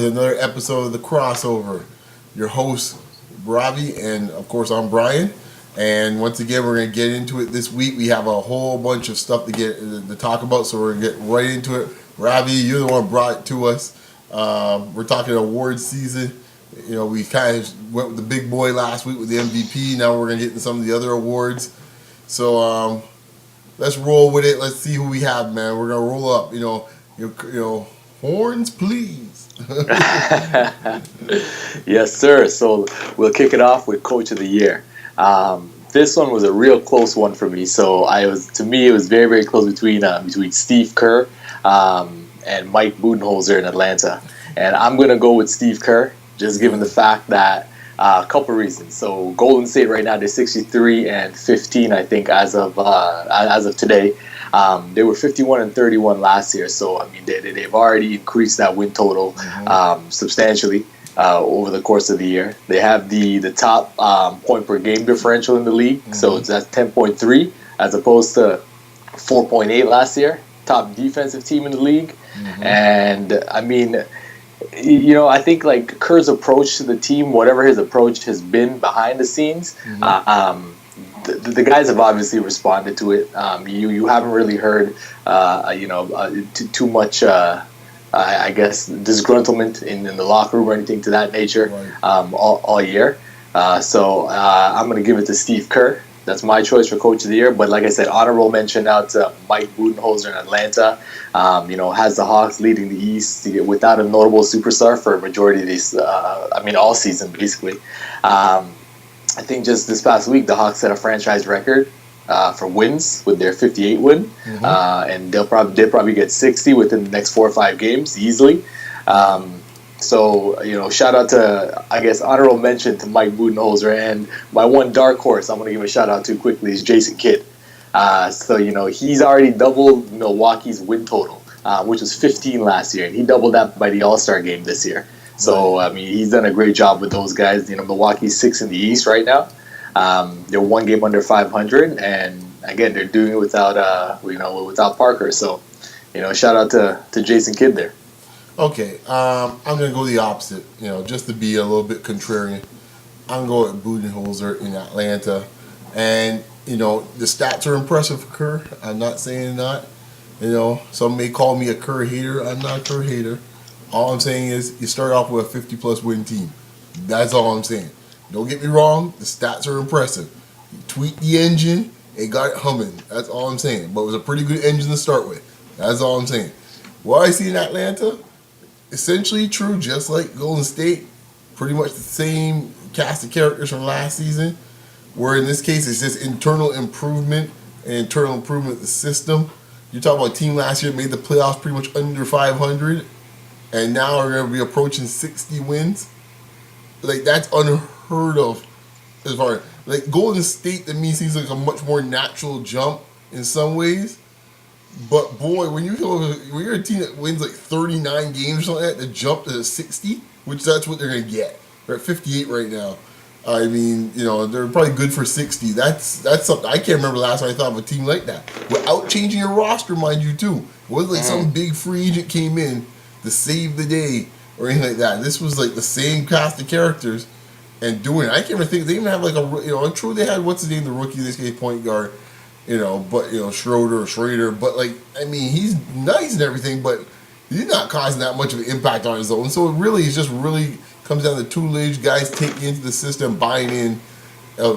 another episode of The Crossover. Your host, Ravi, and of course I'm Brian. And once again, we're going to get into it this week. We have a whole bunch of stuff to talk about, so we're going to get right into it. Ravi, you're the one who brought it to us. We're talking awards season. You know, we kind of went with the big boy last week with the MVP. Now we're going to get into some of the other awards. So let's roll with it. Let's see who we have, man. We're going to roll up. You know, horns, please. Yes, sir. So we'll kick it off with Coach of the Year. This one was a real close one for me. So it was very, very close between Steve Kerr and Mike Budenholzer in Atlanta. And I'm going to go with Steve Kerr, just given the fact that a couple of reasons. So Golden State right now, they're 63-15, I think, as of today. They were 51-31 last year, so I mean they've already increased that win total substantially over the course of the year. They have the top point per game differential in the league, so that's 10.3 as opposed to 4.8 last year. Top defensive team in the league, and I mean, you know, I think like Kerr's approach to the team, whatever his approach has been behind the scenes. The guys have obviously responded to it. You haven't really heard, too much, I guess, disgruntlement in the locker room or anything to that nature all year. So I'm going to give it to Steve Kerr. That's my choice for Coach of the Year. But like I said, honorable mention out to Mike Budenholzer in Atlanta. Has the Hawks leading the East without a notable superstar for a majority of these, all season basically. I think just this past week, the Hawks set a franchise record for wins with their 58 win, and they'll probably get 60 within the next 4 or 5 games easily. So you know, shout out to, I guess, honorable mention to Mike Budenholzer, and my one dark horse I'm going to give a shout out to quickly is Jason Kidd. So you know, he's already doubled Milwaukee's win total, which was 15 last year, and he doubled that by the All-Star game this year. So, I mean, he's done a great job with those guys. You know, Milwaukee's 6th in the East right now. They're 1 game under 500, and again, they're doing it without Parker. So, you know, shout out to Jason Kidd there. Okay, I'm going to go the opposite, you know, just to be a little bit contrarian. I'm going with Budenholzer in Atlanta. And, you know, the stats are impressive for Kerr. I'm not saying not. You know, some may call me a Kerr hater. I'm not a Kerr hater. All I'm saying is you start off with a 50-plus win team. That's all I'm saying. Don't get me wrong. The stats are impressive. You tweak the engine, it got it humming. That's all I'm saying. But it was a pretty good engine to start with. That's all I'm saying. What I see in Atlanta, essentially true, just like Golden State. Pretty much the same cast of characters from last season. Where in this case, it's just internal improvement of the system. You're talking about a team last year made the playoffs pretty much under 500. And now we're going to be approaching 60 wins. Like, that's unheard of. As far as, like, Golden State to me seems like a much more natural jump in some ways. But boy, when you're a team that wins like 39 games or something like that, to jump to 60, which that's what they're going to get. They're at 58 right now. I mean, you know, they're probably good for 60. That's something. I can't remember the last time I thought of a team like that. Without changing your roster, mind you, too. It wasn't like some big free agent came in to save the day or anything like that. This was like the same cast of characters and doing it. I can't even think they even have like I'm sure they had what's his name, the rookie in this case, point guard, but Schrader. But like, I mean, he's nice and everything, but he's not causing that much of an impact on his own. So it really is just really comes down to tutelage, guys taking into the system, buying in.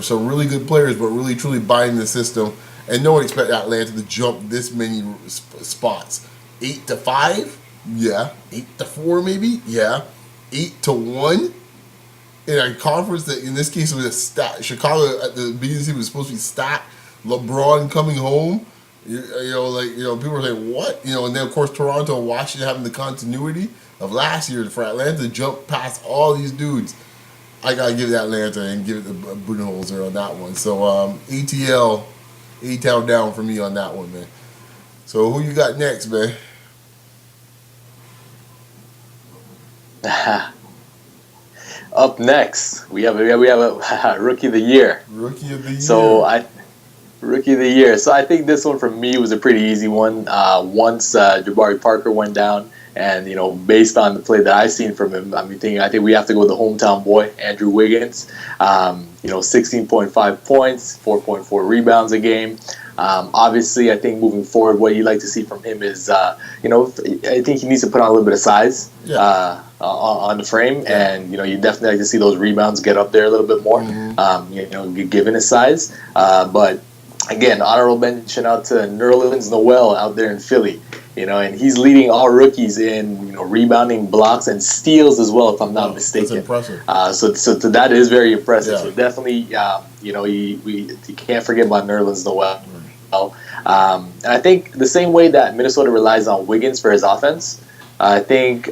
So really good players, but really truly buying the system. And no one expected Atlanta to jump this many spots. 8-5. Yeah, 8-4 maybe. Yeah, 8-1 in a conference that in this case was a stat. Chicago at the beginning of the season was supposed to be stacked. LeBron coming home. People were saying what? And then of course Toronto and Washington having the continuity of last year for Atlanta to jump past all these dudes. I gotta give it to Atlanta and give it to Budenholzer on that one. So ATL, A-Town down for me on that one, man. So who you got next, man? Up next, we have a Rookie of the Year. Rookie of the Year. Rookie of the Year. So I think this one for me was a pretty easy one. Once Jabari Parker went down, And based on the play that I've seen from him, I think we have to go with the hometown boy, Andrew Wiggins. 16.5 points, 4.4 rebounds a game. Obviously, I think moving forward, what you like to see from him is, I think he needs to put on a little bit of size on the frame, and you definitely like to see those rebounds get up there a little bit more. Given his size, but again, honorable mention out to Nerlens Noel out there in Philly. And he's leading all rookies in rebounding, blocks, and steals as well, if I'm not mistaken. That's impressive. So that is very impressive. Yeah. So definitely, you can't forget about Nerlens Noel. And I think the same way that Minnesota relies on Wiggins for his offense, I think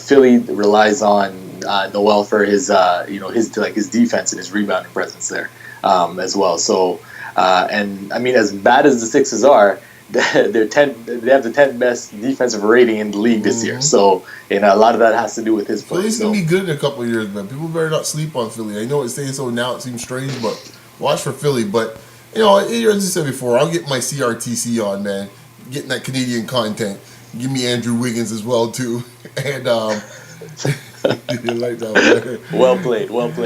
Philly relies on Noel for his his defense and his rebounding presence there as well. So and I mean, as bad as the Sixers are, they have the 10th best defensive rating in the league this year. So a lot of that has to do with his play. Philly's gonna be good in a couple of years, man. People better not sleep on Philly. I know it's saying so now, it seems strange, but watch for Philly. But as I said before, I'll get my CRTC on, man. Getting that Canadian content. Give me Andrew Wiggins as well too, and you like that, man. Well played. What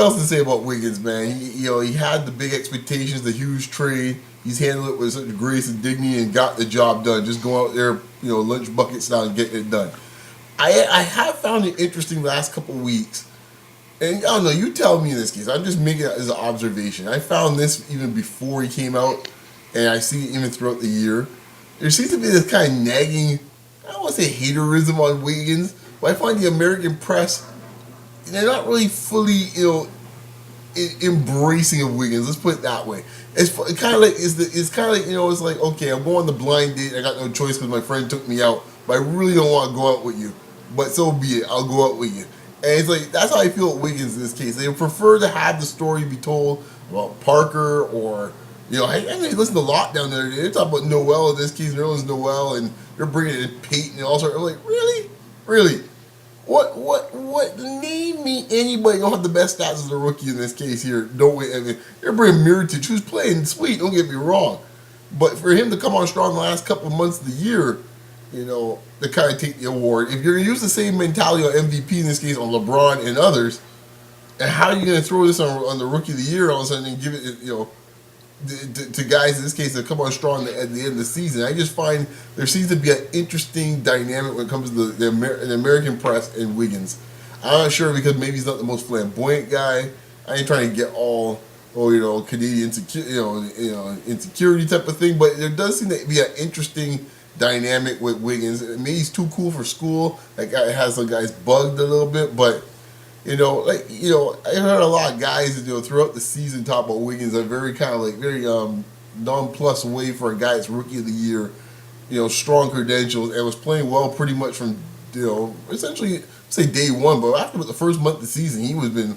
else to say about Wiggins, man? He had the big expectations, the huge trade. He's handled it with such grace and dignity and got the job done. Just go out there, lunch bucket style and get it done. I have found it interesting the last couple of weeks. And I don't know, you tell me in this case. I'm just making it as an observation. I found this even before he came out, and I see it even throughout the year. There seems to be this kind of nagging, I don't want to say haterism on Wiggins, but I find the American press, they're not really fully, embracing of Wiggins. Let's put it that way. It's kind of like it's like, okay, I'm going on the blind date. I got no choice because my friend took me out, but I really don't want to go out with you. But so be it. I'll go out with you. And it's like that's how I feel with Wiggins in this case. They prefer to have the story be told about Parker or I mean, listen to Lot down there. They're talking about Noel in this case, Nerlens Noel, and they're bringing in Peyton and all sorts. I'm like, really? What? Name me anybody who don't have the best stats as a rookie in this case here. Don't wait. I mean, you're bringing Mirotic, who's playing sweet. Don't get me wrong, but for him to come on strong the last couple of months of the year, to kind of take the award. If you're going to use the same mentality on MVP in this case on LeBron and others, and how are you going to throw this on the rookie of the year all of a sudden and give it to guys in this case that come on strong at the end of the season? I just find there seems to be an interesting dynamic when it comes to the American press and Wiggins. I'm not sure because maybe he's not the most flamboyant guy. I ain't trying to get all Canadian insecurity type of thing, but there does seem to be an interesting dynamic with Wiggins. Maybe he's too cool for school. That guy has some guys bugged a little bit, but I heard a lot of guys throughout the season talk about Wiggins a very kind of very nonplussed way for a guy that's rookie of the year. Strong credentials and was playing well pretty much from essentially say day one, but after the first month of the season, he was been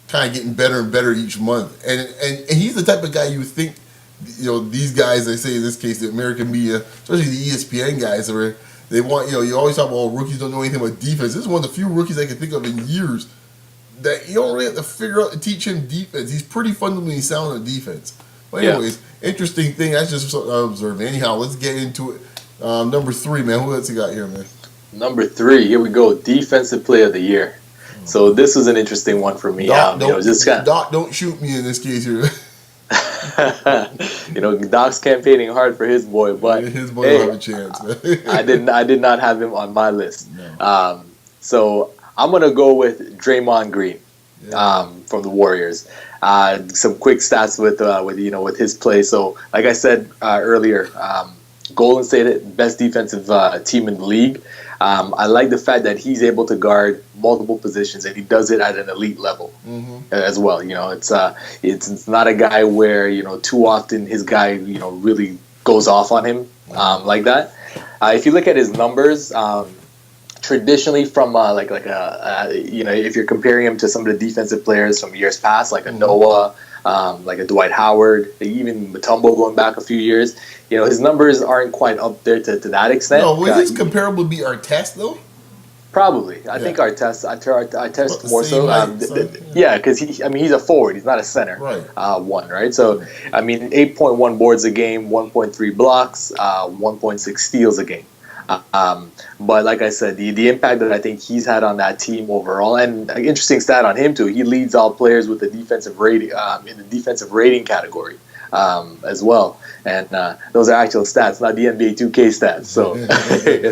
kind of getting better and better each month. And he's the type of guy you would think, these guys, I say in this case, the American media, especially the ESPN guys, they want, you always talk about rookies don't know anything about defense. This is one of the few rookies I can think of in years that you don't really have to figure out to teach him defense. He's pretty fundamentally sound on defense. But anyways, interesting thing. That's just something I observed. Anyhow, let's get into it. Number 3, man. Who else you got here, man? Number 3, here we go. Defensive Player of the Year. So this was an interesting one for me. Doc, don't shoot me in this case here. Doc's campaigning hard for his boy, but his boy don't have a chance. I did not have him on my list. No. So I'm gonna go with Draymond Green from the Warriors. Some quick stats with his play. So like I said earlier, Golden State best defensive team in the league. I like the fact that he's able to guard multiple positions, and he does it at an elite level as well. It's not a guy where too often his guy really goes off on him like that. If you look at his numbers, traditionally from if you're comparing him to some of the defensive players from years past, like a Noah, like a Dwight Howard, even Mutombo going back a few years, his numbers aren't quite up there to that extent. No, was this comparable to be Artest though? Probably. I Yeah, think our test, I about test the more same so. height, son. Yeah, because he's a forward. He's not a center. Right. One, right? So, I mean, 8.1 boards a game, 1.3 blocks, 1.6 steals a game. But like I said, the impact that I think he's had on that team overall, and an interesting stat on him too, he leads all players with the defensive rating in the defensive rating category as well. And those are actual stats, not the NBA 2K stats. So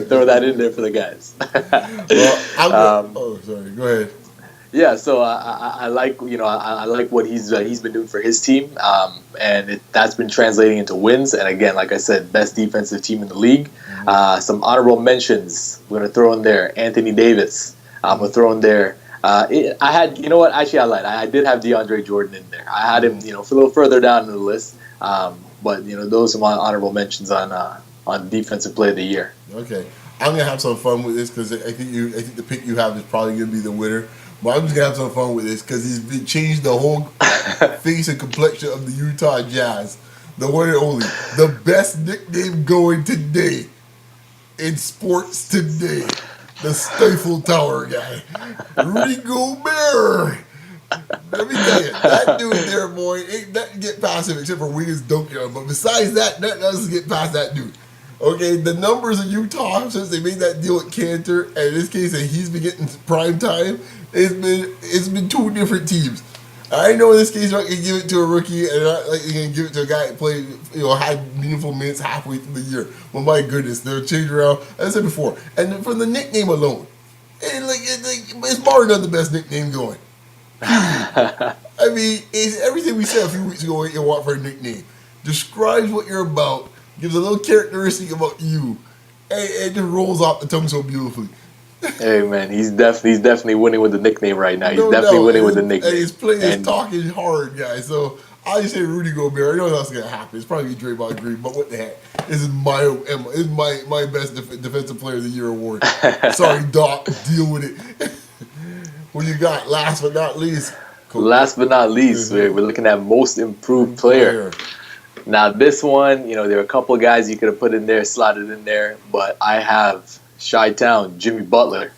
throw that in there for the guys. Well, I'm go. um, Oh, sorry. Go ahead. yeah, so I like I like what he's been doing for his team, and that's been translating into wins. And again, like I said, best defensive team in the league. Some honorable mentions we're gonna throw in there. Anthony Davis. I'm gonna throw in there. I had what actually I lied. I did have DeAndre Jordan in there. I had him a little further down in the list, but those are my honorable mentions on defensive play of the year. Okay, I'm gonna have some fun with this because I think the pick you have is probably gonna be the winner. But I'm just gonna have some fun with this because changed the whole face and complexion of the Utah Jazz. The one and only, the best nickname going today in sports today, the Stifle Tower guy, Rudy Gobert. Let me tell you, that dude there, boy, ain't nothing get past him except for Wiggins dunking on him. But besides that, nothing else can get past that dude. Okay, the numbers in Utah since they made that deal with Cantor, and in this case, and he's been getting prime time. It's been two different teams. I know in this case you're not gonna give it to a rookie, and not like you're gonna give it to a guy that played had meaningful minutes halfway through the year. Well, my goodness, they'll change around. As I said before, and from the nickname alone, it's bar none the best nickname going. I mean, it's everything we said a few weeks ago. What you want for a nickname describes what you're about, gives a little characteristic about you, and it just rolls off the tongue so beautifully. Hey man, he's definitely winning with the nickname right now. He's No definitely doubt, winning with the and nickname. his play is And talking hard, guys. So I just say Rudy Gobert. I know that's gonna happen. It's probably Draymond Green, but what the heck? This is my best defensive player of the year award. Sorry, Doc. Deal with it. What you got? Last but not least. last but not least, we're looking at most improved player. Now this one, there are a couple of guys you could have put in there, slotted in there, but I have Chi-Town, Jimmy Butler.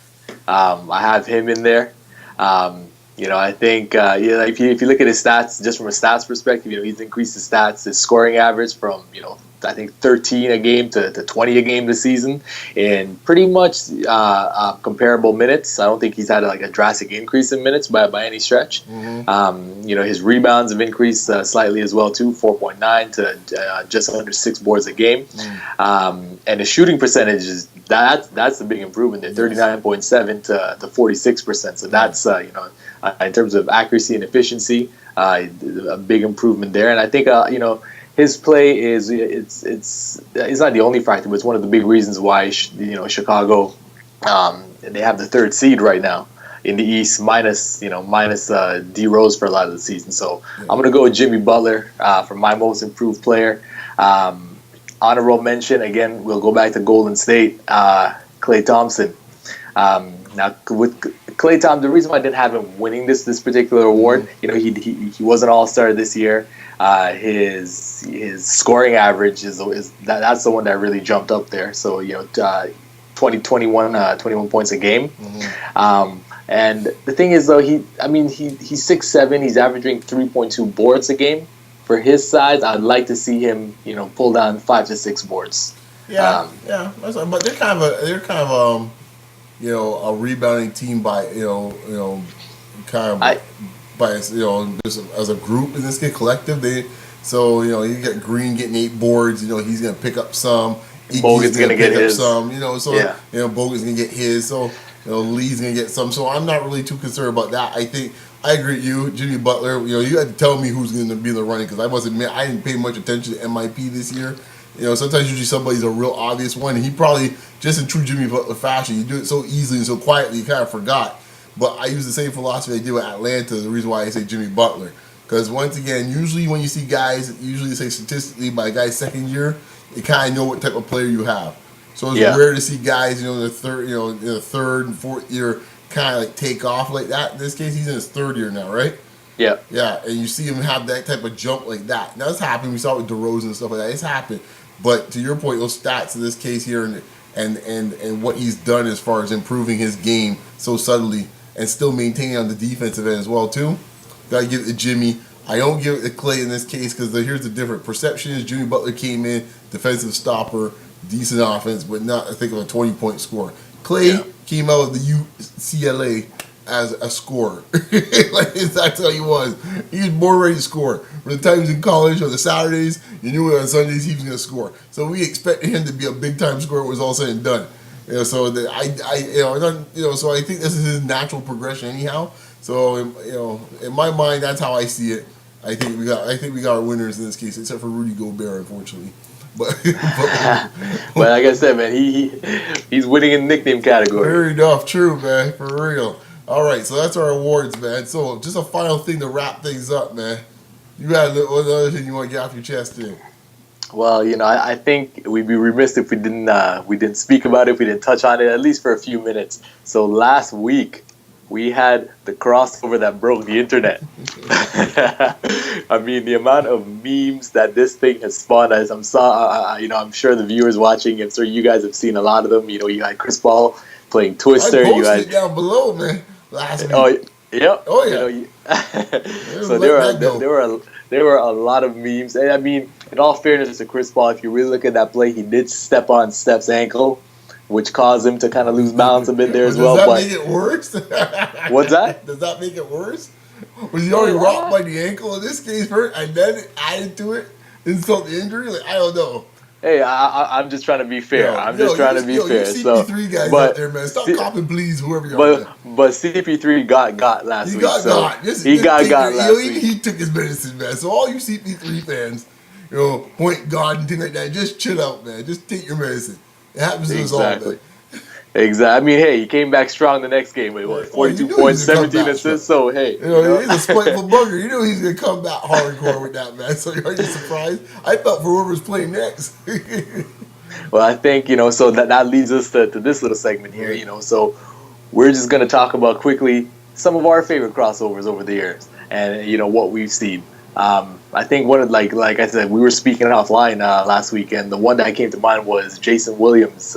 I have him in there. I think if you look at his stats, just from a stats perspective, he's increased his stats, his scoring average from I think 13 a game to 20 a game this season in pretty much comparable minutes. I don't think he's had a drastic increase in minutes by any stretch. His rebounds have increased slightly as well too, 4.9 to just under 6 boards a game. And his shooting percentage is that's the big improvement there, 39.7 to 46%. So that's in terms of accuracy and efficiency, a big improvement there. And I think his play is it's not the only factor, but it's one of the big reasons why Chicago they have the 3rd seed right now in the East, minus D Rose for a lot of the season. So I'm gonna go with Jimmy Butler for my most improved player. Honorable mention again. We'll go back to Golden State. Klay Thompson. Now with Klay Thompson, the reason why I didn't have him winning this particular award, he was an All-Star this year. His scoring average that's the one that really jumped up there. So 21 points a game. And the thing is though, he's 6'7", he's averaging 3.2 boards a game. For his size, I'd like to see him pull down 5 to 6 boards. Yeah, that's right. But they're kind of a rebounding team by just as a group in this case, collective. You get Green getting 8 boards. He's gonna pick up some. Bogan's gonna get his. Some. Bogan's gonna get his. So Lee's gonna get some. So I'm not really too concerned about that. I think I agree with you, Jimmy Butler. You had to tell me who's gonna be in the running because I didn't pay much attention to MIP this year. Sometimes usually somebody's a real obvious one. And he probably, just in true Jimmy Butler fashion, you do it so easily and so quietly, you kind of forgot. But I use the same philosophy I did with Atlanta, the reason why I say Jimmy Butler. Because once again, usually when you see guys, usually say statistically by a guy's second year, you kind of know what type of player you have. So it's rare to see guys, in the third and fourth year kind of take off like that. In this case, he's in his 3rd year now, right? Yeah. Yeah, and you see him have that type of jump like that. Now, it's happened. We saw it with DeRozan and stuff like that. It's happened. But to your point, those stats in this case here, and and what he's done as far as improving his game so subtly and still maintaining on the defensive end as well too. Gotta give it to Jimmy. I don't give it to Clay in this case because here's the difference. Perception is Jimmy Butler came in, defensive stopper, decent offense, but not, I think, of a 20-point scorer. Clay came out of the UCLA as a scorer. Like, that's how he was. He was more ready to score. For the times in college on the Saturdays, you knew on Sundays he was going to score. So we expected him to be a big-time scorer when it was all said and done. So so I think this is his natural progression anyhow. So in my mind, that's how I see it. I think we got our winners in this case, except for Rudy Gobert, unfortunately. But like I said, man, he's winning in the nickname category. Fair enough, true, man, for real. All right, so that's our awards, man. So just a final thing to wrap things up, man. You got another thing you want to get off your chest today? Well, I think we'd be remiss if we didn't speak about it, if we didn't touch on it, at least for a few minutes. So last week, we had the crossover that broke the internet. I mean, the amount of memes that this thing has spawned. As I'm sure the viewers watching, I'm sure you guys have seen a lot of them. You had Chris Paul playing Twister. I posted it down below, man, last week. Oh, yep. Oh, yeah. So there were a lot of memes. And I mean, in all fairness to Chris Paul, if you really look at that play, he did step on Steph's ankle, which caused him to kind of lose balance a bit there as well. Does that make it worse? What's that? Does that make it worse? Was he already rocked by the ankle in this case first, and then added to it, insult the injury? Like, I don't know. Hey, I'm just trying to be fair. I'm just trying to be fair. You CP3 guys out there, man. Stop copping, please, whoever you are. But CP3 got last week. He got last week. He took his medicine, man. So all you CP3 fans, point guard and things like that, just chill out, man. Just take your medicine. It happens to us all, man. Exactly. I mean, hey, he came back strong the next game with 42 points, 17 assists. So, hey. He's a spiteful bugger. You know he's going to come back hardcore with that, man. So, are you surprised? I felt for whoever's playing next. Well, I think, so that leads us to this little segment here, So, we're just going to talk about quickly some of our favorite crossovers over the years and, what we've seen. I think one of, like I said, we were speaking offline last week, and the one that came to mind was Jason Williams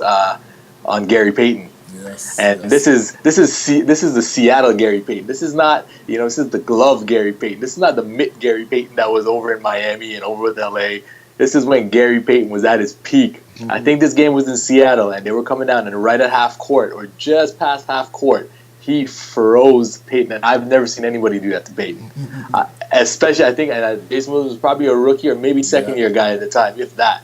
on Gary Payton. Yes. And this is the Seattle Gary Payton. This is not, this is the glove Gary Payton. This is not the mitt Gary Payton that was over in Miami and over with LA. This is when Gary Payton was at his peak. Mm-hmm. I think this game was in Seattle, and they were coming down, and right at half court or just past half court, he froze Payton, and I've never seen anybody do that to Payton. Especially, I think Jason Williams was probably a rookie or maybe second-year guy at the time, if that.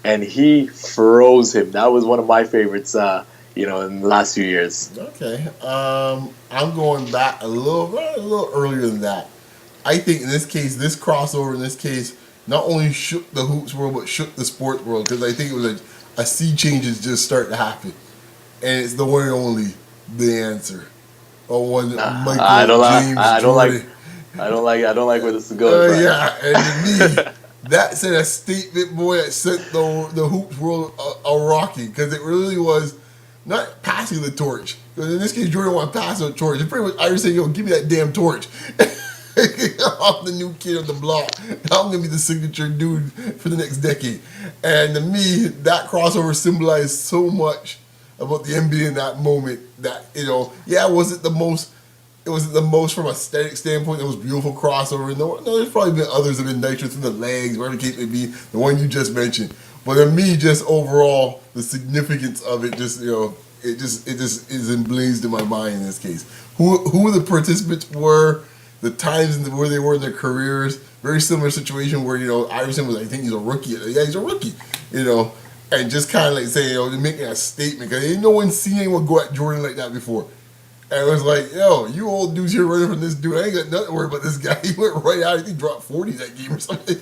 And he froze him. That was one of my favorites, in the last few years. Okay. I'm going back a little earlier than that. I think in this case, this crossover in this case, not only shook the hoops world, but shook the sports world, because I think it was a sea change is just starting to happen. And it's the one and only, The Answer. I don't like where this is going. Yeah, and to me, that sent a statement, boy, that sent the hoops world a rocking, because it really was not passing the torch. Because in this case, Jordan wanted to pass the torch. It's pretty much Irish saying, give me that damn torch. I'm the new kid on the block. I'm going to be the signature dude for the next decade. And to me, that crossover symbolized so much about the NBA in that moment that, it wasn't the most from a aesthetic standpoint. It was beautiful crossover. And there's probably been others that have been nitrous in the legs, whatever the case may be, the one you just mentioned. But to me, just overall, the significance of it just, it just is emblazed in my mind in this case. Who the participants were, the times where they were in their careers. Very similar situation where, Iverson was, I think he's a rookie. Yeah, he's a rookie, and just kind of like saying, they're making a statement. Because ain't no one seen anyone go at Jordan like that before. And it was like, you old dudes here running from this dude. I ain't got nothing to worry about this guy. He went right out. I think he dropped 40 that game or something.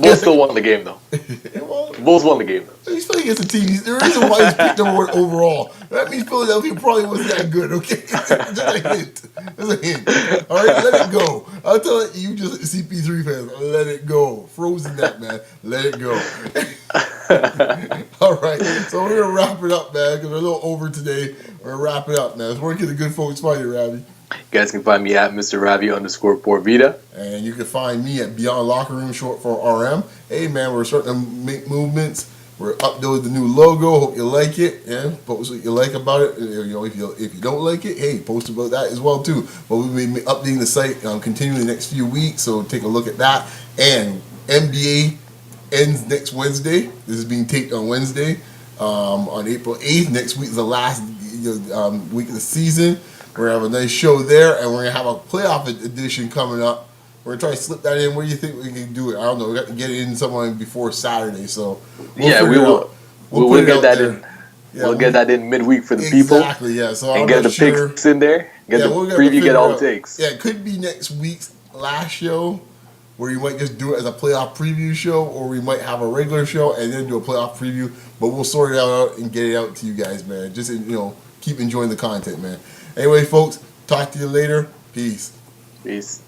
Bulls still won the game, though. Bulls won the game, though. He's playing against a team. There is a why he's picked number one overall. That means Philadelphia probably wasn't that good, okay? Just a hint. Just a hint. All right, let it go. I'll tell you just CP3 fans, let it go. Frozen that, man. Let it go. All right, so we're going to wrap it up, man, because we're a little over today. We're going to wrap it up, man. Let's work at the good folks find you, Ravi. You guys can find me at Mr. Ravi_Porvita. And you can find me at Beyond Locker Room, short for RM. Hey, man, we're starting to make movements. We're uploading the new logo. Hope you like it. Yeah, post what you like about it. If you don't like it, hey, post about that as well too. But we'll be updating the site continuing the next few weeks. So take a look at that. And NBA ends next Wednesday. This is being taped on Wednesday, on April 8th. Next week is the last week of the season. We're gonna have a nice show there, and we're gonna have a playoff edition coming up. We're gonna try to slip that in. Where do you think we can do it? I don't know. We got to get it in sometime before Saturday, so we will. We'll get that in. Yeah, we'll get that in midweek for the people. Exactly. Yeah. So and I'm get not the sure. picks in there. Get the preview. Get all it takes. Yeah, it could be next week's last show, where you might just do it as a playoff preview show, or we might have a regular show and then do a playoff preview. But we'll sort it out and get it out to you guys, man. Just keep enjoying the content, man. Anyway, folks, talk to you later. Peace. Peace.